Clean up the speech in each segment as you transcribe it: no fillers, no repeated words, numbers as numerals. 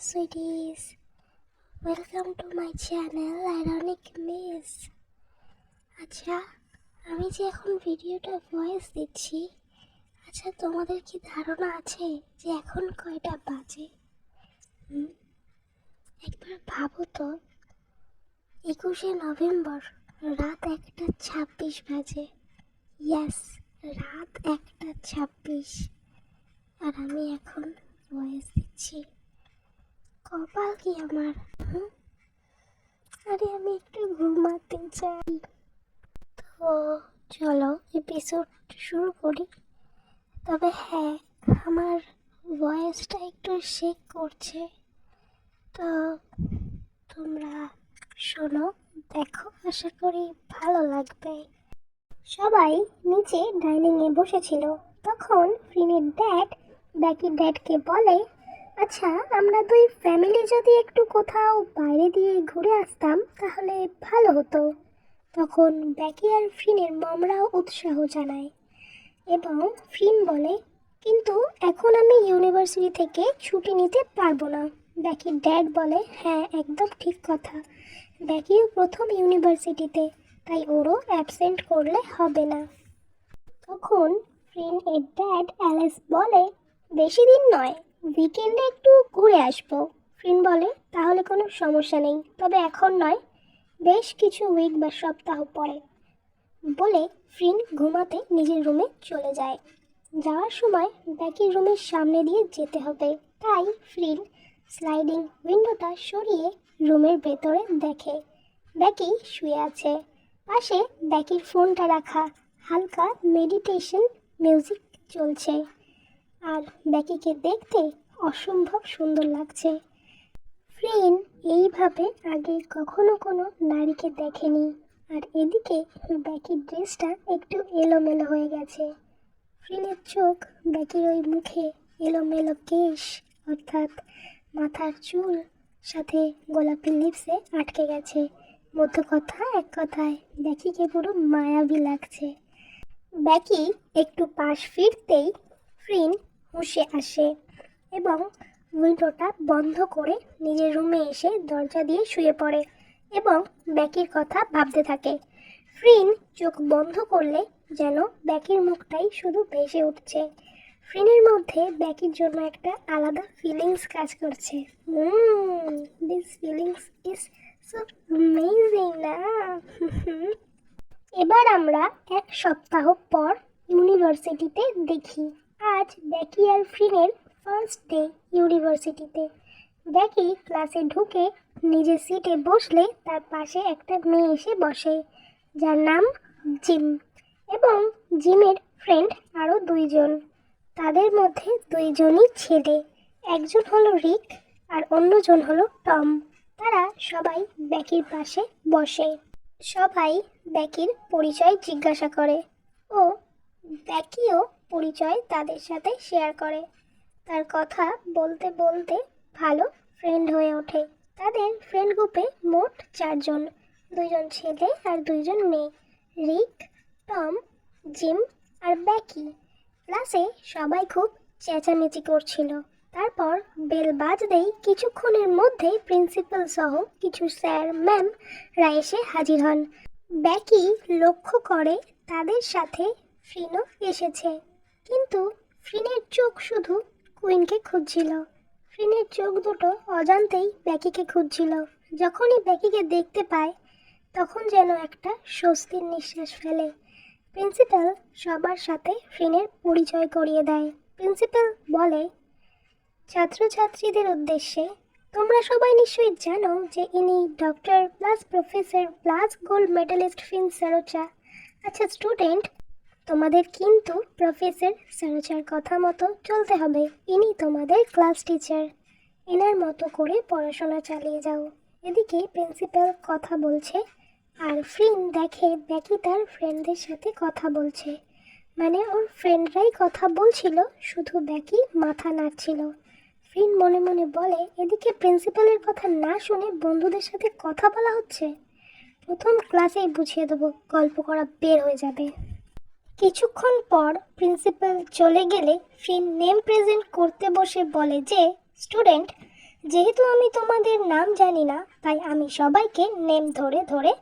sweeties. Welcome to my channel Ironic Miss. আচ্ছা, আমি যে এখন ভিডিওটা ভয়েস দিচ্ছি, আচ্ছা তোমাদের কি ধারণা আছে যে এখন কয়টা বাজে? একবার ভাবো তো, 21শে নভেম্বর রাত 1:26 বাজে। ইয়াস, রাত 1:26, আর আমি এখন ভয়েস দিচ্ছি। কপাল কি আমার! আরে আমি একটু ঘুমাতে চাই। তো চলো এপিসোড শুরু করি। তবে হ্যাঁ, আমার ভয়েসটা একটু শেক করছে, তো তোমরা শোনো, দেখো, আশা করি ভালো লাগবে। সবাই নিচে ডাইনিংয়ে বসেছিল। তখন ফ্রিনের ড্যাড ব্যাকির ড্যাডকে বলে, আচ্ছা আমরা দুই ফ্যামিলি যদি একটু কোথাও বাইরে দিয়ে ঘুরে আসতাম তাহলে ভালো হতো। তখন ব্যাকি আর ফ্রিনের মমরাও উৎসাহ জানায় এবং ফ্রিন বলে, কিন্তু এখন আমি ইউনিভার্সিটি থেকে ছুটি নিতে পারবো না। ব্যাকির ড্যাড বলে, হ্যাঁ একদম ঠিক কথা, ব্যাকিও প্রথম ইউনিভার্সিটিতে, তাই ওরও অ্যাবসেন্ট করলে হবে না। তখন ফ্রিন এর ড্যাড অ্যালেস বলে, বেশি দিন নয়, উইকেন্ডে একটু ঘুরে আসবো। ফ্রিন বলে, তাহলে কোনো সমস্যা নেই, তবে এখন নয়, বেশ কিছু উইক বা সপ্তাহ পরে। বলে ফ্রিন ঘুমাতে নিজের রুমে চলে যায়। যাওয়ার সময় ব্যাকির রুমের সামনে দিয়ে যেতে হবে, তাই ফ্রিন স্লাইডিং উইন্ডোটা সরিয়ে রুমের ভেতরে দেখে ব্যাকি শুয়ে আছে। পাশে ব্যাকির ফোনটা রাখা, হালকা মেডিটেশন মিউজিক চলছে, আর ব্যাকিকে দেখতে অসম্ভব সুন্দর লাগছে। ফ্রিন এইভাবে আগে কখনো কোনো নারীকে দেখেনি। আর এদিকে ব্যাকির ড্রেসটা একটু এলোমেলো হয়ে গেছে। ফ্রিনের চোখ ব্যাকির ওই মুখে এলোমেলো কেশ, অর্থাৎ মাথার চুল সাথে গোলাপি লিপসে আটকে গেছে। মধ্য কথা এক কথায় ব্যাকিকে পুরো মায়াবী লাগছে। ব্যাকি একটু পাশ ফিরতেই ফ্রিন হুঁশে আসে এবং উইন্ডোটা বন্ধ করে নিজের রুমে এসে দরজা দিয়ে শুয়ে পড়ে এবং ব্যাকির কথা ভাবতে থাকে। ফ্রিন চোখ বন্ধ করলে যেন ব্যাকির মুখটাই শুধু ভেসে উঠছে। ফ্রিনের মধ্যে ব্যাকির জন্য একটা আলাদা ফিলিংস কাজ করছে। This feelings is so amazing না? এবার আমরা এক সপ্তাহ পর ইউনিভার্সিটিতে দেখি। আজ ব্যাকি আর ফ্রিনের ফার্স্ট ডে ইউনিভার্সিটিতে। ব্যাকি ক্লাসে ঢুকে নিজের সিটে বসলে তার পাশে একটা মেয়ে এসে বসে, যার নাম জিম, এবং জিমের ফ্রেন্ড আরও দুইজন। তাদের মধ্যে দুইজনই ছেলে, একজন হলো রিক আর অন্যজন হলো টম। তারা সবাই ব্যাকির পাশে বসে। সবাই ব্যাকির পরিচয় জিজ্ঞাসা করে ও ব্যাকিও পরিচয় তাদের সাথে শেয়ার করে। তার কথা বলতে বলতে ভালো ফ্রেন্ড হয়ে ওঠে। তাদের ফ্রেন্ড গ্রুপে মোট 4 জন, 2 জন ছেলে আর 2 জন মেয়ে, রিক, টম, জিম আর ব্যাকি। ক্লাসে সবাই খুব চেঁচামেচি করছিল। তারপর বেল বাজতেই কিছুক্ষণের মধ্যেই প্রিন্সিপাল সহ কিছু স্যার ম্যামরা এসে হাজির হন। ব্যাকি লক্ষ্য করে তাদের সাথে ফ্রিনও এসেছে, কিন্তু ফ্রিনের চোখ শুধু কুইনকে খুঁজছিল। ফ্রিনের চোখ দুটো অজান্তেই ব্যাকিকে খুঁজছিল। যখনই ব্যাকিকে দেখতে পায় তখন যেন একটা স্বস্তির নিঃশ্বাস ফেলে। প্রিন্সিপাল সবার সাথে ফ্রিনের পরিচয় করিয়ে দেয়। প্রিন্সিপাল বলে, ছাত্রছাত্রীদের উদ্দেশ্যে, তোমরা সবাই নিশ্চয়ই জানো যে ইনি doctor plus professor plus gold medalist ফিন সারোচা। আচ্ছা স্টুডেন্ট, তোমাদের কিন্তু প্রফেসর সারোচার কথা মতো চলতে হবে। ইনি তোমাদের ক্লাস টিচার, এনার মতো করে পড়াশোনা চালিয়ে যাও। এদিকে প্রিন্সিপাল কথা বলছে আর ফ্রিন দেখে ব্যাকি তার ফ্রেন্ডদের সাথে কথা বলছে, মানে ওর ফ্রেন্ডরাই কথা বলছিল, শুধু ব্যাকি মাথা নাড়ছিল। ফ্রিন মনে মনে বলে, এদিকে প্রিন্সিপালের কথা না শুনে বন্ধুদের সাথে কথা বলা হচ্ছে। প্রথম ক্লাসেই বুঝিয়ে দেবো, গল্প করা বের হয়ে যাবে। কিছুক্ষণ পর প্রিন্সিপাল চলে গেলে ফ্রিন নেম প্রেজেন্ট করতে বসে বলে যে, স্টুডেন্ট, যেহেতু আমি তোমাদের নাম জানি না, তাই আমি সবাইকে নেম ধরে ধরে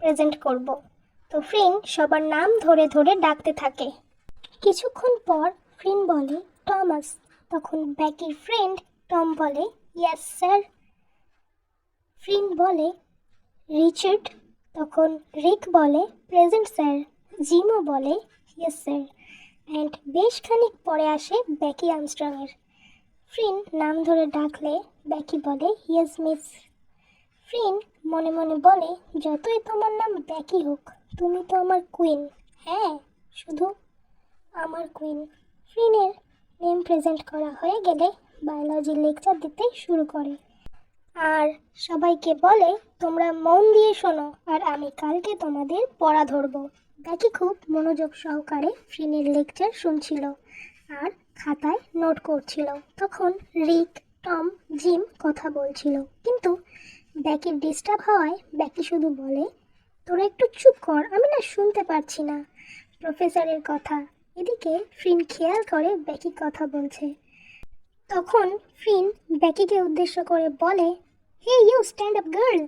প্রেজেন্ট করব। তো ফ্রিন সবার নাম ধরে ধরে ডাকতে থাকে। কিছুক্ষণ পর ফ্রিন বলে টমাস। তখন ব্যাকির ফ্রেন্ড টম বলে ইয়েস স্যার। ফ্রিন বলে রিচার্ড। তখন রিক বলে প্রেজেন্ট স্যার। জিমও বলে ইয়েস স্যার। অ্যান্ড বেশ খানিক পরে আসে ব্যাকি আর্মস্ট্রংয়ের। ফ্রিন নাম ধরে ডাকলে ব্যাকি বলে ইয়েস মিস। ফ্রিন মনে মনে বলে যতই তোমার নাম ব্যাকি হোক, তুমি তো আমার কুইন। হ্যাঁ, শুধু আমার কুইন। ফ্রিনের নেম প্রেজেন্ট করা হয়ে গেলে বায়োলজি লেকচার দিতে শুরু করে আর সবাইকে বলে তোমরা মন দিয়ে শোনো আর আমি কালকে তোমাদের পড়া ধরবো। ব্যাকি খুব মনোযোগ সহকারে ফ্রিনের লেকচার শুনছিল আর খাতায় নোট করছিল। তখন রিক, টম, জিম কথা বলছিল, কিন্তু ব্যাকির ডিস্টার্ব হওয়ায় ব্যাকি শুধু বলে তোরা একটু চুপ কর, আমি না শুনতে পারছি না প্রফেসরের কথা। এদিকে ফ্রিন খেয়াল করে ব্যাকি কথা বলছে। তখন ফ্রিন ব্যাকিকে উদ্দেশ্য করে বলে hey you stand up girl.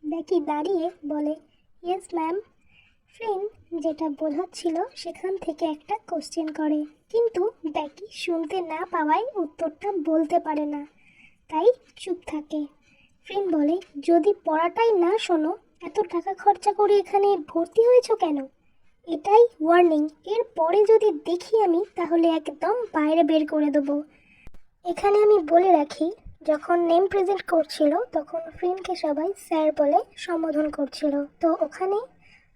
Becky দাঁড়িয়ে বলে ইয়েস ম্যাম। ফ্রিন যেটা বোঝাচ্ছিল সেখান থেকে একটা কোশ্চেন করে, কিন্তু ব্যাকি শুনতে না পাওয়ায় উত্তরটা বলতে পারে না, তাই চুপ থাকে। ফ্রিন বলে যদি পড়াটাই না শোনো, এত টাকা খরচা করে এখানে ভর্তি হয়েছো কেন? এটাই ওয়ার্নিং, এর পরে যদি দেখি আমি তাহলে একদম বাইরে বের করে দেবো। এখানে আমি বলে রাখি, যখন নেম প্রেজেন্ট করছিল তখন ফ্রিনকে সবাই স্যার বলে সম্বোধন করছিল, তো ওখানে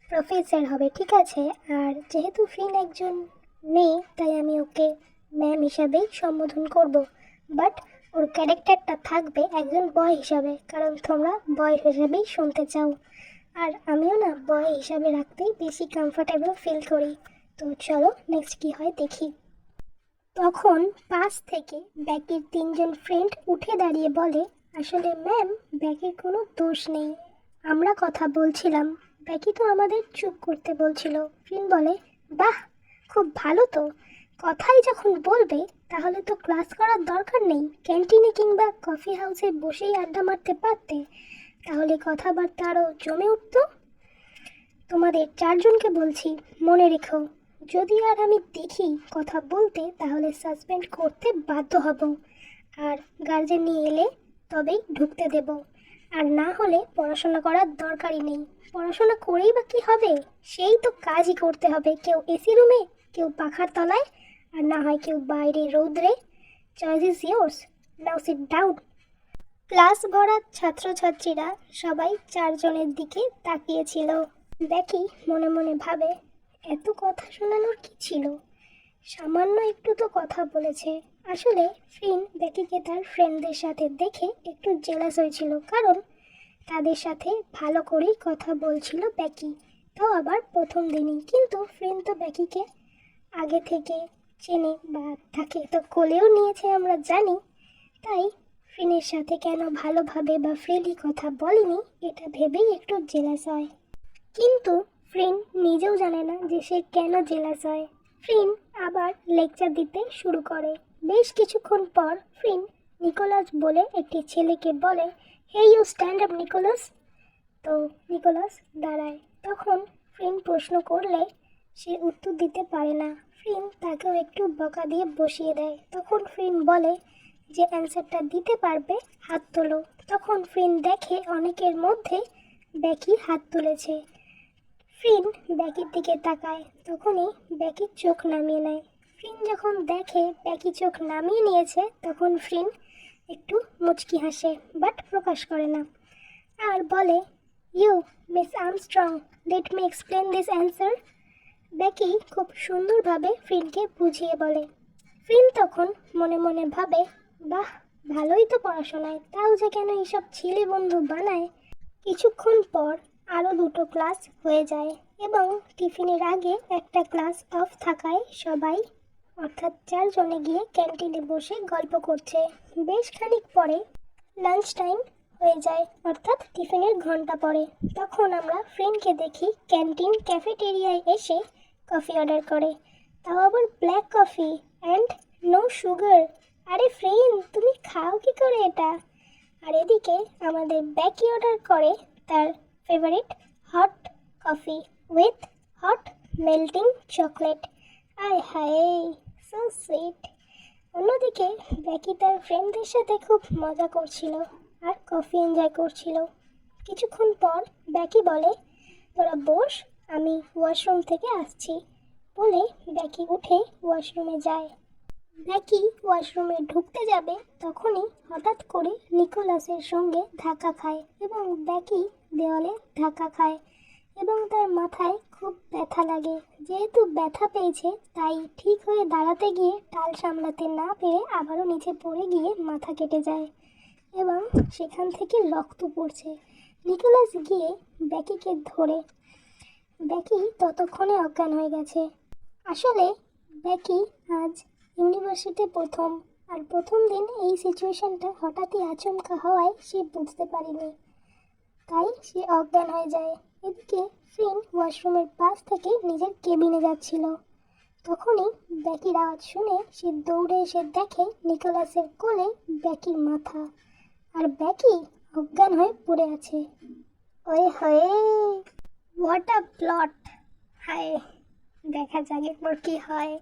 প্রফেসর হবে, ঠিক আছে? আর যেহেতু ফ্রিন একজন মেয়ে, তাই আমি ওকে ম্যাম হিসাবেই সম্বোধন করব, বাট ওর ক্যারেক্টারটা থাকবে একজন বয় হিসাবে, কারণ তোমরা বয় হিসাবেই শুনতে চাও আর আমিও না বয় হিসাবে রাখতেই বেশি কমফোর্টেবল ফিল করি। তো চলো নেক্সট কি হয় দেখি। তখন পাশ থেকে ব্যাকির তিনজন ফ্রেন্ড উঠে দাঁড়িয়ে বলে আসলে ম্যাম, ব্যাকির কোনো দোষ নেই, আমরা কথা বলছিলাম, ব্যাকি তো আমাদের চুপ করতে বলছিল। ফ্রিন বলে বাহ, খুব ভালো তো, কথাই যখন বলবে তাহলে তো ক্লাস করার দরকার নেই, ক্যান্টিনে কিংবা কফি হাউসে বসেই আড্ডা মারতে পারতে, তাহলে কথাবার্তা আরও জমে উঠতো। তোমাদের চারজনকে বলছি, মনে রেখো, যদি আর আমি দেখি কথা বলতে তাহলে সাসপেন্ড করতে বাধ্য হব, আর গার্জেন নিয়ে এলে তবেই ঢুকতে দেব, আর না হলে পড়াশোনা করার দরকারই নেই। পড়াশোনা করেই বা কী হবে, সেই তো কাজই করতে হবে, কেউ এসি রুমে, কেউ পাখার তলায়, আর না হয় কেউ বাইরে রৌদ্রে। Choice is yours, now sit down. Class ভরা ছাত্রছাত্রীরা সবাই চারজনের দিকে তাকিয়েছিল। দেখি মনে মনে ভাবে এত কথা শোনানোর কি ছিল, সামান্য একটু তো কথা বলেছে। আসলে ফ্রিন ব্যাকিকে তার ফ্রেন্ডদের সাথে দেখে একটু জেলাস হয়েছিল, কারণ তাদের সাথে ভালো করেই কথা বলছিল ব্যাকি, তাও আবার প্রথম দিনই। কিন্তু ফ্রিন তো ব্যাকিকে আগে থেকে চেনে বা তাকে তো কোলেও নিয়েছে আমরা জানি, তাই ফ্রিনের সাথে কেন ভালোভাবে বা ফ্রিলি কথা বলেনি এটা ভেবেই একটু জেলাস হয়। কিন্তু ফ্রিন নিজেও জানে না যে সে কেন জেলাস হয়। ফ্রিন আবার লেকচার দিতে শুরু করে। বেশ কিছুক্ষণ পর ফ্রিন নিকোলাস বলে একটি ছেলেকে বলে hey you stand up Nicholas. তো নিকোলাস দাঁড়ায়। তখন ফ্রিন প্রশ্ন করলে সে উত্তর দিতে পারে না। ফ্রিন তাকেও একটু বকা দিয়ে বসিয়ে দেয়। তখন ফ্রিন বলে যে অ্যান্সারটা দিতে পারবে হাত তোলো। তখন ফ্রিন দেখে অনেকের মধ্যে ব্যাকি হাত তুলেছে। ফ্রিন ব্যাকির দিকে তাকায়, তখনই ব্যাকির চোখ নামিয়ে নেয়। ফ্রিন যখন দেখে ব্যাকি চোখ নামিয়ে নিয়েছে, তখন ফ্রিন একটু মুচকি হাসে, বাট প্রকাশ করে না, আর বলে you Miss Armstrong, let me explain this answer. Becky খুব সুন্দরভাবে ফ্রিনকে বুঝিয়ে বলে। ফ্রিন তখন মনে মনে ভাবে বাহ, ভালোই তো পড়াশোনায়, তাও যে কেন এইসব ছেলে বন্ধু বানায়। কিছুক্ষণ পর আরও দুটো ক্লাস হয়ে যায় এবং টিফিনের আগে একটা ক্লাস অফ থাকায় সবাই অর্থাৎ চারজনে গিয়ে ক্যান্টিনে বসে গল্প করছে। বেশ খানিক পরে লাঞ্চ টাইম হয়ে যায়, অর্থাৎ টিফিনের ঘন্টা পড়ে। তখন আমরা ফ্রেন্ডকে দেখি ক্যান্টিন ক্যাফেটেরিয়ায় এসে কফি অর্ডার করে, তাও আবার black coffee and no sugar. আরে ফ্রেন্ড, তুমি খাও কি করে এটা? আর এদিকে আমাদের ব্যাকি অর্ডার করে তার favourite hot coffee with hot melting chocolate. আয় হায়, সো সুইট। অন্যদিকে ব্যাকি তার ফ্রেন্ডদের সাথে খুব মজা করছিল আর কফি এনজয় করছিল। কিছুক্ষণ পর ব্যাকি বলে, তোরা বস, আমি ওয়াশরুম থেকে আসছি। বলে ব্যাকি উঠে ওয়াশরুমে যায়। ব্যাকি ওয়াশরুমে ঢুকতে যাবে তখনই হঠাৎ করে নিকোলাসের সঙ্গে ধাক্কা খায় এবং ব্যাকি দেওয়ালে ধাক্কা খায় এবং তার মাথায় খুব ব্যথা লাগে। যেহেতু ব্যথা পেয়েছে তাই ঠিক হয়ে দাঁড়াতে গিয়ে টাল সামলাতে না পেরে আবারও নিচে পড়ে গিয়ে মাথা কেটে যায় এবং সেখান থেকে রক্ত পড়ছে। নিকোলাস গিয়ে ব্যাকিকে ধরে। ব্যাকি ততক্ষণে অজ্ঞান হয়ে গেছে। আসলে ব্যাকি আজ ইউনিভার্সিটি প্রথম, আর প্রথম দিন এই সিচুয়েশনটা হঠাৎই আচমকা হওয়ায় সে বুঝতে পারেনি, তাই সে অজ্ঞান হয়ে যায়। এদিকে ফ্রিন ওয়াশরুমের পাশ থেকে নিজের কেবিনে যাচ্ছিল। তখনই ব্যাকির আওয়াজ শুনে সে দৌড়ে এসে দেখে নিকোলাসের কোলে ব্যাকির মাথা, আর ব্যাকি অজ্ঞান হয়ে পড়ে আছে। ওয়ে হয়ে, হোয়াট আ প্লট! হায়, দেখা যাক এরপর কি হয়।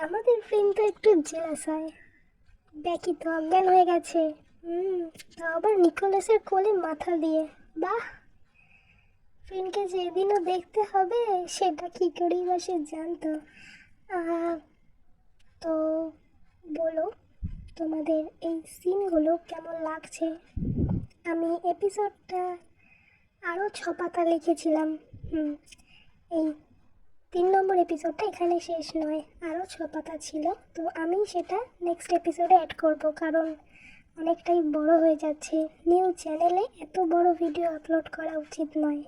আমাদের ফ্রেন্ড তো একটু জেলাস হয়। ব্যাকি তো অজ্ঞান হয়ে গেছে, তা আবার নিকোলাসের কোলে মাথা দিয়ে। বাহ, ফ্রেন্ডকে যেদিনও দেখতে হবে সেটা কী করেই বা সে জানতো। তো বলো, তোমাদের এই সিনগুলো কেমন লাগছে? আমি এপিসোডটা আরও 6 পাতা লিখেছিলাম। এই 3 নম্বর এপিসোডটা এখানে শেষ নয়, আরও 6 পাতা ছিল। তো আমি সেটা নেক্সট এপিসোডে অ্যাড করব, কারণ অনেকটাই বড় হয়ে যাচ্ছে। নিউ চ্যানেলে এত বড় ভিডিও আপলোড করা উচিত নয়।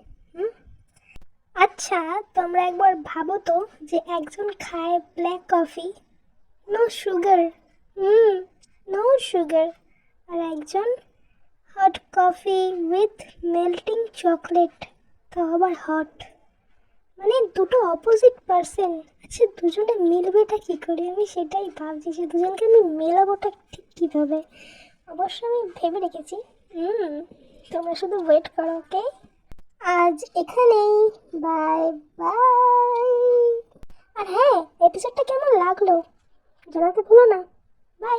আচ্ছা, তোমরা একবার ভাবো তো যে একজন খায় black coffee, no sugar, no sugar, আর একজন hot coffee with melting chocolate, তো আবার হট। মানে দুটো অপোজিট পার্সন। আচ্ছা, দুজনে মিলবেটা কী করে? আমি সেটাই ভাবছি, যে দুজনকে আমি মেলাবোটা ঠিক কীভাবে। অবশ্য আমি ভেবে রেখেছি, তোমরা শুধু ওয়েট করো, ওকে? আজ এখানেই, বাই বাই। আর হ্যাঁ, এপিসোডটা কেমন লাগলো জানাতে ভুলো না। বাই।